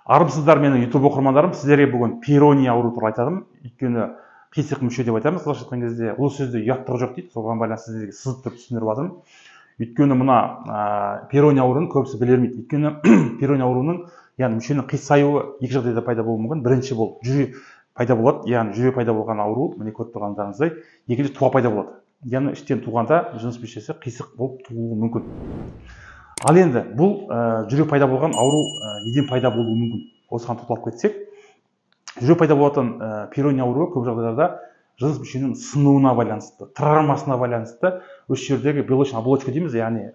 Армысыздар менің YouTube оқырмандарым, сіздерге бүгін пероний ауруы туралы айтадым. Өйткені қисық мүше деп айтамыз. Қазақша айтқан кезде бұл сөзде ұяттығы жоқ дейді. Соған байланысты сіздерге сызып тұрып түсіндіріп жатырмын. Өйткені мына пероний ауруын көбісі біле бермейді. Өйткені пероний ауруының, яғни мүшенің қисаюы екі жағдайда пайда болуы мүмкін. Бірінші бұл жүре пайда болады, яғни жүре пайда болған ауру, міне көріп тұрғандарыңыздай, екінші туа пайда болады. Яғни іштен туғанда жыныс мүшесі қисық болып тууы мүмкін. Ал енді бұл жүрек пайда болған ауру неден пайда болуы мүмкін? Осыған тоқталып кетсек, жүрек пайда болатын пероний ауруы көп жағдайларда жыныс мүшенің сынуына байланысты, травмасына байланысты, осы жердегі белочный оболочка дейміз, яғни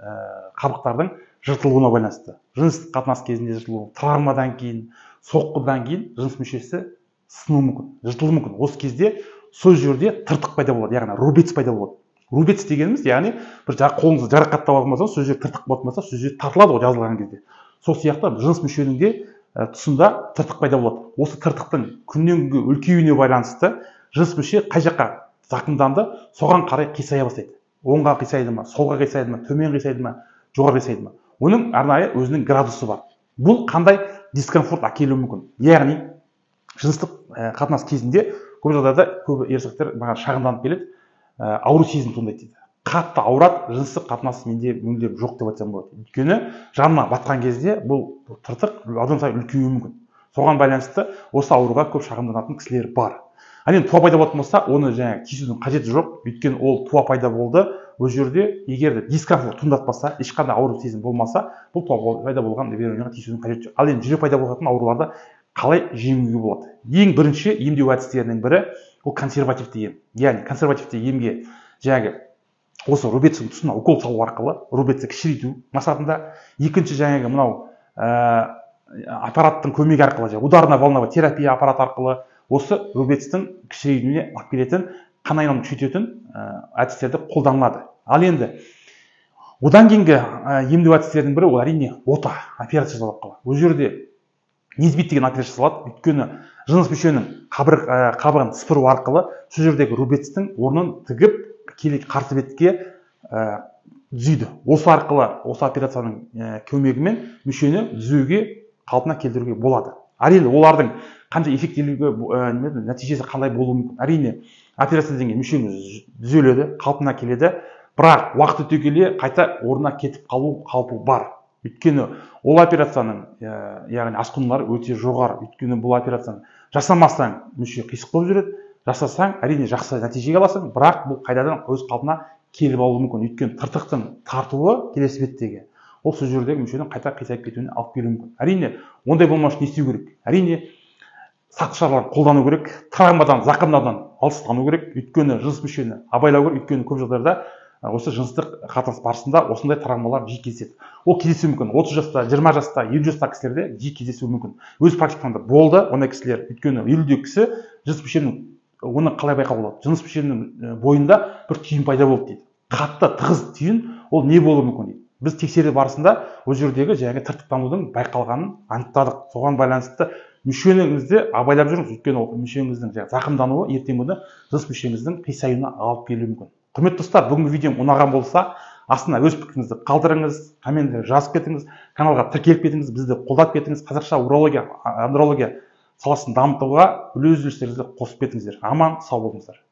қабықтардың жыртылуына байланысты. Жыныстық қатынас кезінде жыртылуы, травмадан кейін, соққыдан кейін жыныс мүшесі сынуы мүмкін, жыртылуы мүмкін. Осы кезде сол жерде тыртық пайда болады, яғни рубец пайда болады. Рубец дегеніміз, яғни бір қолыңызды жарақаттап алған болса, сол жер тыртық болатын болса, сол жер тартылады ғой жазылған кезде. Сол сияқты жыныс мүшенің де тұсында тыртық пайда болады. Осы тыртықтың күннен күнге үлкеюіне байланысты жыныс мүше қай жаққа зақымданды, соған қарай қисая бастайды. Оңға қисайды ма, солға қисайды ма, төмен қисайды ма, жоғары қисайды ма. Оның арнайы өзінің градусы бар. Бұл қандай дискомфорт әкелуі мүмкін. Яғни жыныстық қатынас кезінде көп жағдайда көп еркектер шағымданып келеді. Ауру сезім туындайды дейді. Қатты ауырады, жыныстық қатынас менде мүлдем жоқ деп айтсам болады. Өйткені жанына батқан кезде бұл тыртық одан сайын үлкеюі мүмкін. Соған байланысты осы ауруға көп шағымданатын кісілер бар. Ал енді туа пайда болатын болса, оны жаңағы тиісудің қажеті жоқ. Өйткені ол туа пайда болды. Ол жерде егер де дискомфорт туындатпаса, ешқандай ауру сезім болмаса, бұл туа пайда болған перонийға тиісудің қажеті жоқ. Ал енді жүрек пайда болатын ауруларды қалай жеңуге болады? Ең бірінші емдеу әдістерінің бірі ол консервативті ем. Яғни консервативті емге жаңағы осы рубецтің тұсына укол салу арқылы рубецті кішірейту мақсатында, екінші жаңағы мынау аппараттың көмегі арқылы, ударно-волновой терапия аппараты арқылы осы рубецтің кішірейтуіне алып келетін, қан айналымын күшейтетін әдістерді қолданылады. Ал енді одан кейінгі емдеу әдістерінің бірі ол әрине ота, операция жасалып қалады. Ол жерде незбит деген операция жасалады. Өйткені жыныс мүшенің қабығын сыпыру арқылы сол жердегі рубецтің орнын тігіп, қарсы бетке түзейді. Осы арқылы, осы операцияның көмегімен мүшені түзеуге, қалпына келтіруге болады. Әрине олардың қандай эффектілігі, нәтижесі қандай болуы мүмкін. Әрине операция деген мүшеңіз түзеледі, қалпына келеді, бірақ уақыт өте келе қайта орнына кетіп қалу қаупі бар. Өйткені ол операцияның, яғни асқынулары өте жоғары. Өйткені бұл операцияны жасамасаң мүше қисық болып жүреді, жасасаң әрине жақсы нәтижеге аласың, бірақ бұл қайтадан өз қалпына келіп алуы мүмкін. Өйткені тыртықтың тартуы келесі беттегі ол сол жердегі мүшенің қайта қисайып кетуіне алып келуі мүмкін. Әрине ондай болмас үшін не істеу керек? Әрине сақтық шаралар қолдану керек, травмадан, зақымдаудан алыстану керек. Өйткені жыныс мүшені абайлау керек. Өйткені көп жағдайда осы жыныстық қатынас барысында осындай травмалар жиі кездеседі. Ол кездесуі мүмкін 30 жаста, 20 жаста, 50 жаста кісілерде жиі кездесуі мүмкін. Өз практикамда болды ондай кісілер. Өйткені елудегі кісі жыныс мүшенің оны қалай байқауға болады? Жыныс мүшенің бойында бір түйін пайда болды дейді. Қатты тығыз түйін, ол не болуы мүмкін дейді. Біз тексеру барысында ол жердегі жаңағы тыртықтанудың байқалғанын анықтадық. Соған байланысты мүшеңізді абайлап жүріңіз. Өйткені ол мүшеңіздің зақымдануы ертеңгі күні жыныс мүшеңіздің қисаюына алып келуі мүмкін. Құрметті достар, бүгінгі видеом ұнаған болса, астына өз пікіріңізді қалдырыңыз, комментарий жазып кетіңіз, каналға тіркеліп кетіңіз, бізді қолдап кетіңіз. Қазақша урология, андрология саласын дамытуға үлес үлестеріңізді қосып кетіңіздер. Аман, сау болыңыздар.